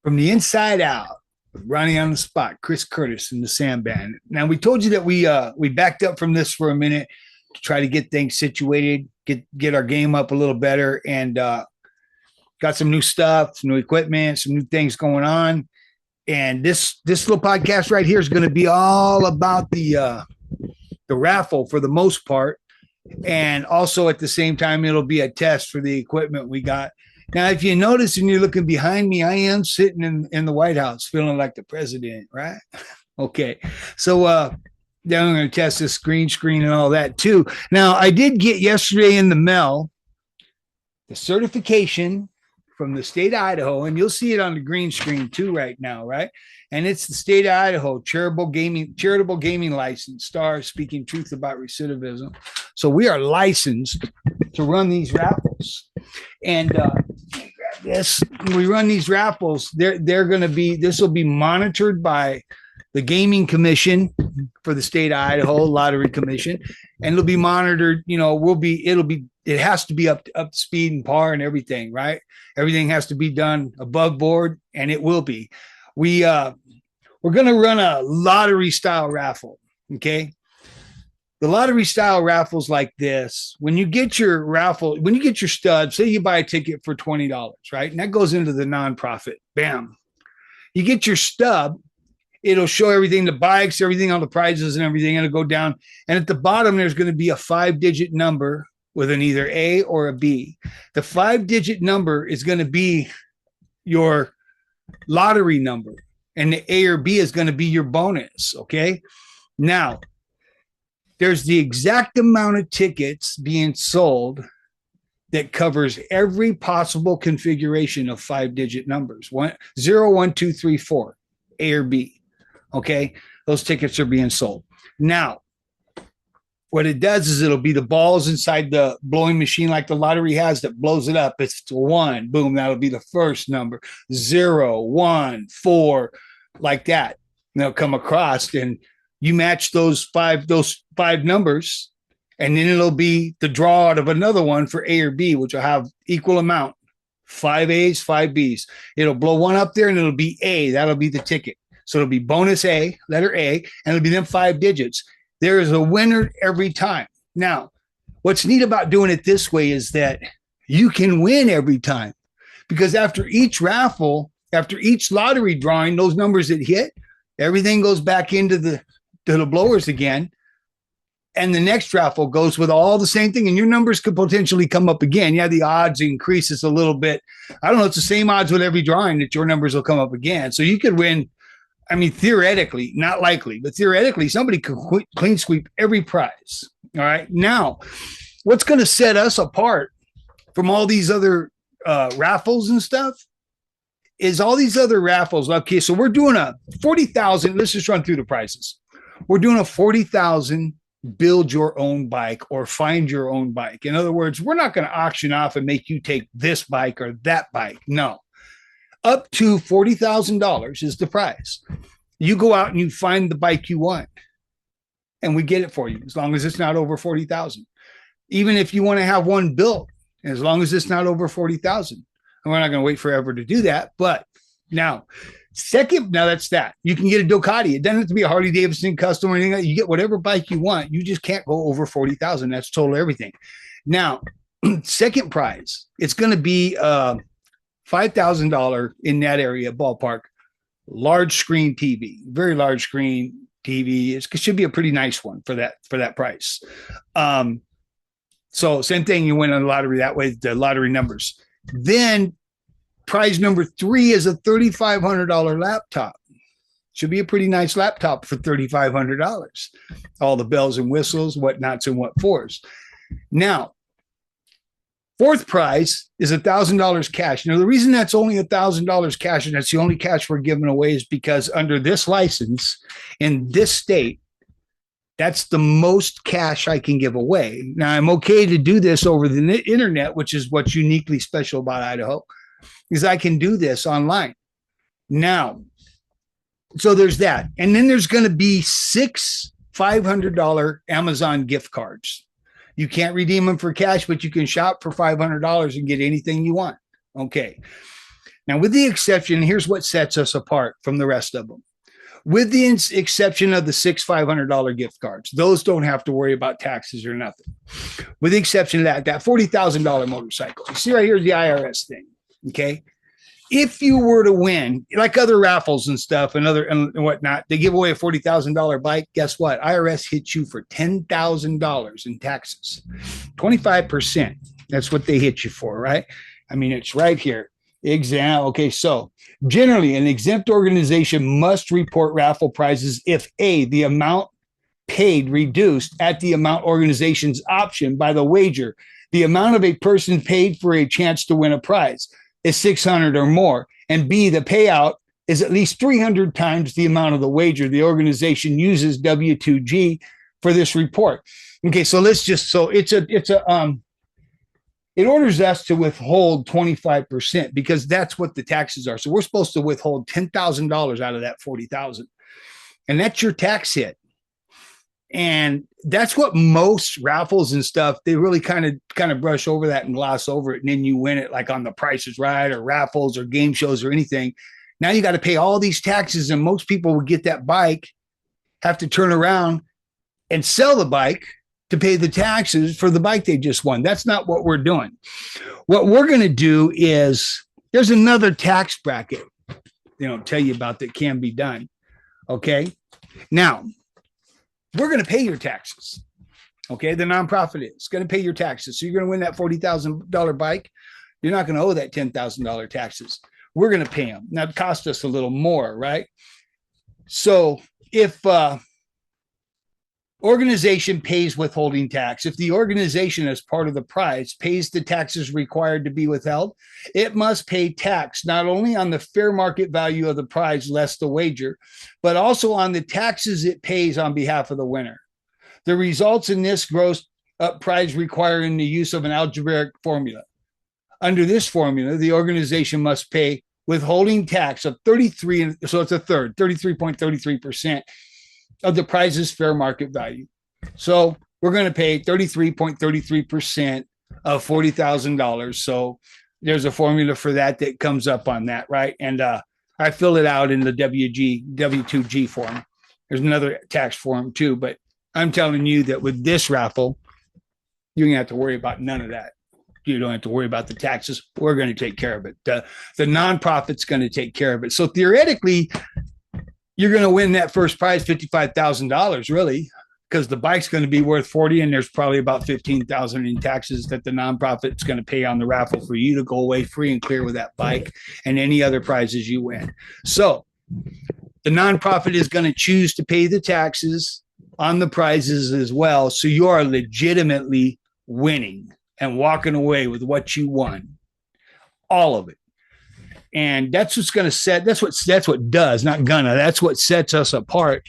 From the inside out, Ronnie on the spot, Chris Curtis in the Sandband. Now we told you that we backed up from this for a minute to try to get things situated, get our game up a little better, and got some new stuff, some new equipment, some new things going on. And this little podcast right here is going to be all about the raffle for the most part, and also at the same time it'll be a test for the equipment we got. Now, if you notice and you're looking behind me, I am sitting in the White House feeling like the president, right? Okay. So then I'm going to test this green screen and all that too. Now, I did get yesterday in the mail the certification from the state of Idaho, and you'll see it on the green screen too right now, right? And it's the state of Idaho charitable gaming license, star speaking truth about recidivism. So we are licensed to run these raffles. And this, when we run these raffles, this will be monitored by the Gaming Commission for the state of Idaho, Lottery Commission, and it'll be monitored. It has to be up to speed and par and everything, right? Everything has to be done above board, and it will be. We're going to run a lottery style raffle. Okay. The lottery style raffles like this, when you get your stud, say you buy a ticket for $20, right? And that goes into the nonprofit. Bam. You get your stub, it'll show everything, the bikes, everything, all the prizes and everything. It'll go down. And at the bottom, there's going to be a 5-digit number with an either A or a B. The 5-digit number is going to be your lottery number, and the A or B is going to be your bonus. Okay. Now, there's the exact amount of tickets being sold that covers every possible configuration of 5-digit numbers. 0, 1, 2, 3, 4, A or B. Okay. Those tickets are being sold. Now, what it does is it'll be the balls inside the blowing machine like the lottery has that blows it up. It's 1, boom, that'll be the first number. 0, 1, 4, like that. And they'll come across, and you match those five numbers, and then it'll be the draw out of another one for A or B, which will have equal amount. 5 A's, 5 B's. It'll blow one up there, and it'll be A. That'll be the ticket. So it'll be bonus A, letter A, and it'll be them 5 digits. There is a winner every time. Now, what's neat about doing it this way is that you can win every time, because after each raffle, after each lottery drawing, those numbers that hit, everything goes back into the blowers again. And the next raffle goes with all the same thing. And your numbers could potentially come up again. Yeah, the odds increases a little bit. I don't know. It's the same odds with every drawing that your numbers will come up again. So you could win. I mean, theoretically, not likely, but theoretically, somebody could clean sweep every prize. All right. Now, what's going to set us apart from all these other raffles and stuff is all these other raffles. Okay. So we're doing a 40,000. Let's just run through the prices. We're doing a 40,000 build your own bike or find your own bike. In other words, we're not going to auction off and make you take this bike or that bike. No. Up to $40,000 is the prize. You go out and you find the bike you want, and we get it for you as long as it's not over 40,000. Even if you want to have one built, as long as it's not over 40,000. And we're not going to wait forever to do that. But now that's that. You can get a Ducati. It doesn't have to be a Harley Davidson custom or anything like that. You get whatever bike you want. You just can't go over 40,000. That's total everything. Now, second prize, it's going to be $5,000 in that area, ballpark, large screen TV, very large screen TV. It should be a pretty nice one for that price. So same thing, you win on the lottery that way, the lottery numbers. Then prize number 3 is a $3,500 laptop. Should be a pretty nice laptop for $3,500. All the bells and whistles, whatnots and what fors. Now, fourth prize is $1,000 cash. Now, the reason that's only $1,000 cash, and that's the only cash we're giving away, is because under this license in this state, that's the most cash I can give away. Now, I'm okay to do this over the internet, which is what's uniquely special about Idaho, is I can do this online. Now, so there's that. And then there's going to be 6 $500 Amazon gift cards. You can't redeem them for cash, but you can shop for $500 and get anything you want. Okay. Now, with the exception, here's what sets us apart from the rest of them. With the exception of the $500 gift cards, those don't have to worry about taxes or nothing. With the exception of that $40,000 motorcycle. You see right here, the IRS thing. Okay. If you were to win, like other raffles and stuff and whatnot, they give away a $40,000 bike. Guess what? IRS hits you for $10,000 in taxes, 25%. That's what they hit you for, right? I mean, it's right here. Okay, so generally, an exempt organization must report raffle prizes if A, the amount paid reduced at the amount organization's option by the wager, the amount of a person paid for a chance to win a prize is 600 or more, and B, the payout is at least 300 times the amount of the wager. The organization uses W2G for this report. Okay, so it orders us to withhold 25% because that's what the taxes are. So we're supposed to withhold $10,000 out of that 40,000, and that's your tax hit. And that's what most raffles and stuff, they really kind of brush over that and gloss over it. And then you win it like on the Price is Right or raffles or game shows or anything. Now you got to pay all these taxes, and most people would get that bike, have to turn around and sell the bike to pay the taxes for the bike they just won. That's not what we're doing. What we're going to do is there's another tax bracket, tell you about that can be done. Okay. Now we're going to pay your taxes. Okay. The nonprofit is going to pay your taxes. So you're going to win that $40,000 bike. You're not going to owe that $10,000 taxes. We're going to pay them. Now it costs us a little more, right? So if, organization pays withholding tax. If the organization, as part of the prize, pays the taxes required to be withheld, it must pay tax not only on the fair market value of the prize less the wager, but also on the taxes it pays on behalf of the winner. The results in this gross up prize requiring the use of an algebraic formula. Under this formula, the organization must pay withholding tax of 33.33% of the prize's fair market value. So we're going to pay 33.33% of $40,000. So there's a formula for that comes up on that, right? And I fill it out in the W2G form. There's another tax form too, but I'm telling you that with this raffle, you're going to have to worry about none of that. You don't have to worry about the taxes. We're going to take care of it. The nonprofit's going to take care of it. So theoretically, you're going to win that first prize, $55,000, really, because the bike's going to be worth 40, and there's probably about 15,000 in taxes that the nonprofit's going to pay on the raffle for you to go away free and clear with that bike and any other prizes you win. So the nonprofit is going to choose to pay the taxes on the prizes as well. So you are legitimately winning and walking away with what you won, all of it. And that's what's going to set, that's what does, not gonna, that's what sets us apart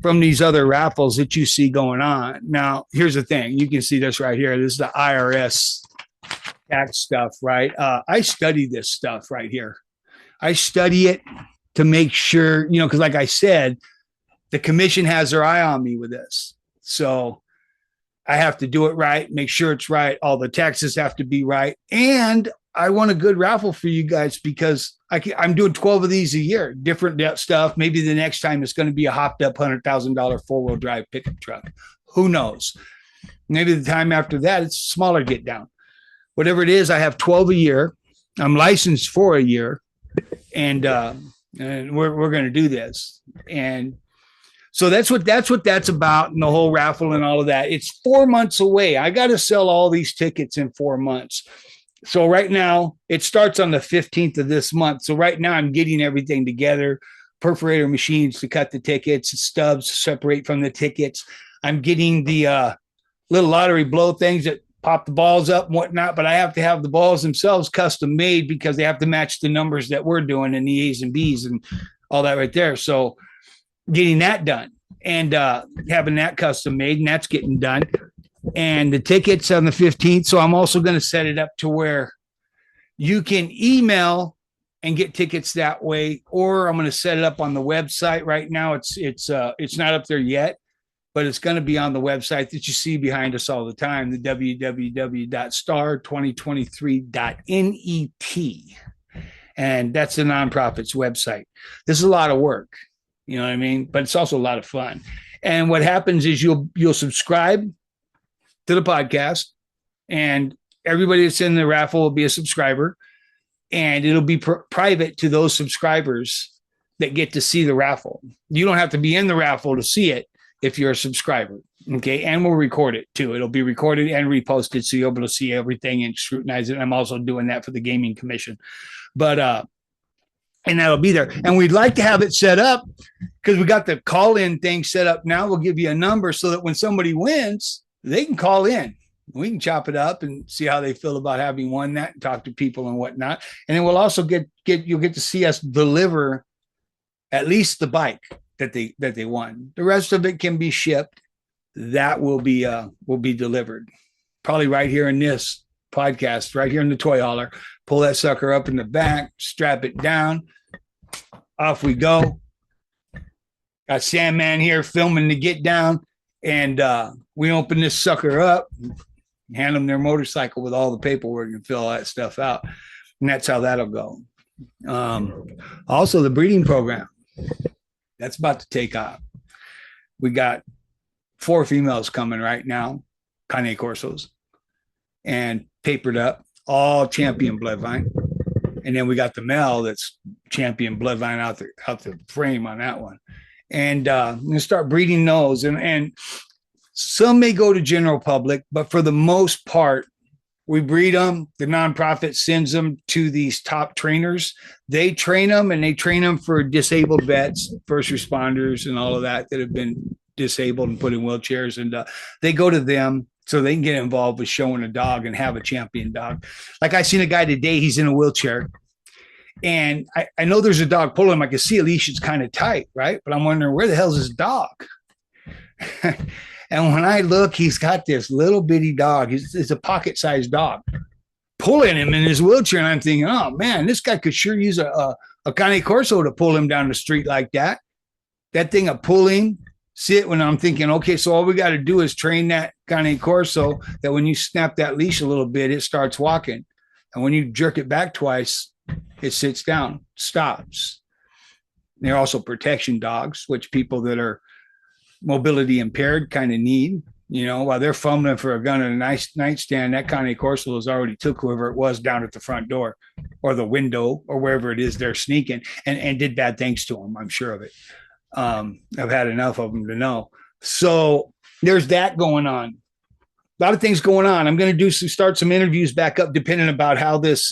from these other raffles that you see going on. Now, here's the thing. You can see this right here. This is the IRS tax stuff, right? I study this stuff right here. I study it to make sure, because like I said, the commission has their eye on me with this. So I have to do it right, make sure it's right. All the taxes have to be right. And I want a good raffle for you guys because I'm doing 12 of these a year, different stuff. Maybe the next time it's going to be a hopped up $100,000 four-wheel drive pickup truck. Who knows? Maybe the time after that, it's smaller get down. Whatever it is, I have 12 a year. I'm licensed for a year, and we're going to do this. And so that's what that's about, and the whole raffle and all of that. It's 4 months away. I got to sell all these tickets in 4 months. So right now, it starts on the 15th of this month. So right now, I'm getting everything together, perforator machines to cut the tickets, stubs to separate from the tickets. I'm getting the little lottery blow things that pop the balls up and whatnot, but I have to have the balls themselves custom made because they have to match the numbers that we're doing and the A's and B's and all that right there. So getting that done and having that custom made, and that's getting done. And the tickets on the 15th. So I'm also going to set it up to where you can email and get tickets that way, or I'm going to set it up on the website. Right now, it's not up there yet, but it's going to be on the website that you see behind us all the time, the www.star2023.net. And that's the nonprofit's website. This is a lot of work, you know what I mean? But it's also a lot of fun. And what happens is you'll subscribe to the podcast, and everybody that's in the raffle will be a subscriber, and it'll be private to those subscribers that get to see the raffle. You don't have to be in the raffle to see it if you're a subscriber. Okay. And we'll record it too. It'll be recorded and reposted, so you'll be able to see everything and scrutinize it. I'm also doing that for the Gaming Commission. But and that'll be there. And we'd like to have it set up because we got the call-in thing set up now. We'll give you a number so that when somebody wins, they can call in. We can chop it up and see how they feel about having won that and talk to people and whatnot. And then we'll also you'll get to see us deliver at least the bike that they won. The rest of it can be shipped. That will be delivered. Probably right here in this podcast, right here in the toy hauler. Pull that sucker up in the back, strap it down. Off we go. Got Sandman here filming the get down. And we open this sucker up, hand them their motorcycle with all the paperwork and fill all that stuff out. And that's how that'll go. Also, the breeding program. That's about to take off. We got 4 females coming right now, Cane Corsos, and papered up, all champion bloodline. And then we got the male that's champion bloodline out the frame on that one. And I'm going to start breeding those. And some may go to general public, but for the most part, we breed them. The nonprofit sends them to these top trainers. They train them, and they train them for disabled vets, first responders, and all of that have been disabled and put in wheelchairs. And they go to them so they can get involved with showing a dog and have a champion dog. Like I seen a guy today, he's in a wheelchair. And I know there's a dog pulling him. I can see a leash is kind of tight, right? But I'm wondering, where the hell is his dog? And when I look, he's got this little bitty dog. It's a pocket-sized dog pulling him in his wheelchair. And I'm thinking, oh, man, this guy could sure use a Cane Corso to pull him down the street like that. That thing of pulling, sit when I'm thinking, okay, so all we got to do is train that Cane Corso that when you snap that leash a little bit, it starts walking. And when you jerk it back twice, it sits down, stops. They're also protection dogs, which people that are mobility impaired kind of need. You know, while they're fumbling for a gun in a nice nightstand, that Cane Corso has already took whoever it was down at the front door or the window or wherever it is they're sneaking and did bad things to them. I'm sure of it. I've had enough of them to know. So there's that going on. A lot of things going on. I'm going to start some interviews back up, depending about how this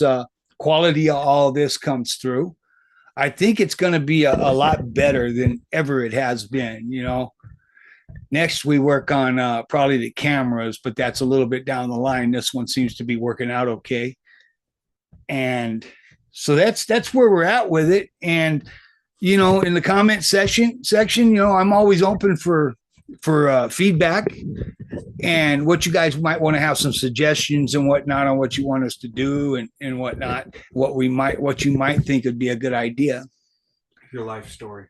quality of all of this comes through. I think it's going to be a lot better than ever it has been. You know, next we work on probably the cameras, but that's a little bit down the line. This one seems to be working out okay. And so that's where we're at with it. And, you know, in the comment section, you know, I'm always open for feedback and what you guys might want to have some suggestions and whatnot on what you want us to do and whatnot, what you might think would be a good idea. Your life story.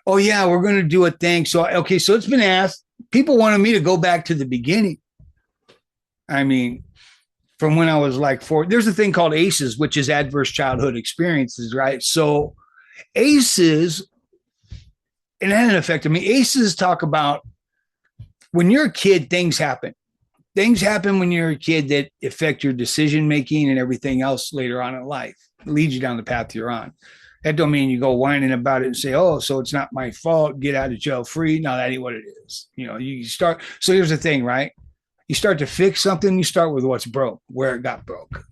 Oh yeah, we're going to do a thing. So it's been asked. People wanted me to go back to the beginning. I mean, from when I was like 4. There's a thing called ACEs, which is adverse childhood experiences, right? So ACEs, and that didn't affect me. ACEs talk about when you're a kid, things happen. Things happen when you're a kid that affect your decision making and everything else later on in life. It leads you down the path you're on. That don't mean you go whining about it and say, oh, so it's not my fault, get out of jail free. No, that ain't what it is. You know, you start. So here's the thing, right? You start to fix something, you start with what's broke, where it got broke.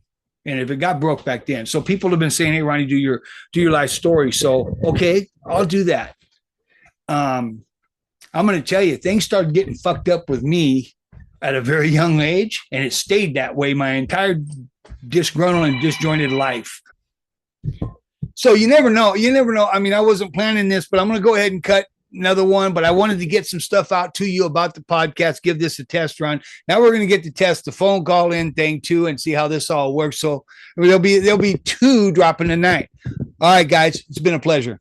And if it got broke back then. So people have been saying, hey, Ronnie, do your life story. So, okay, I'll do that. I'm going to tell you, things started getting fucked up with me at a very young age, and it stayed that way my entire disgruntled and disjointed life. So you never know. I mean, I wasn't planning this, but I'm going to go ahead and cut another one, but I wanted to get some stuff out to you about the podcast, give this a test run. Now we're going to get to test the phone call in thing too and see how this all works. So there'll be 2 dropping tonight. All right, guys, it's been a pleasure.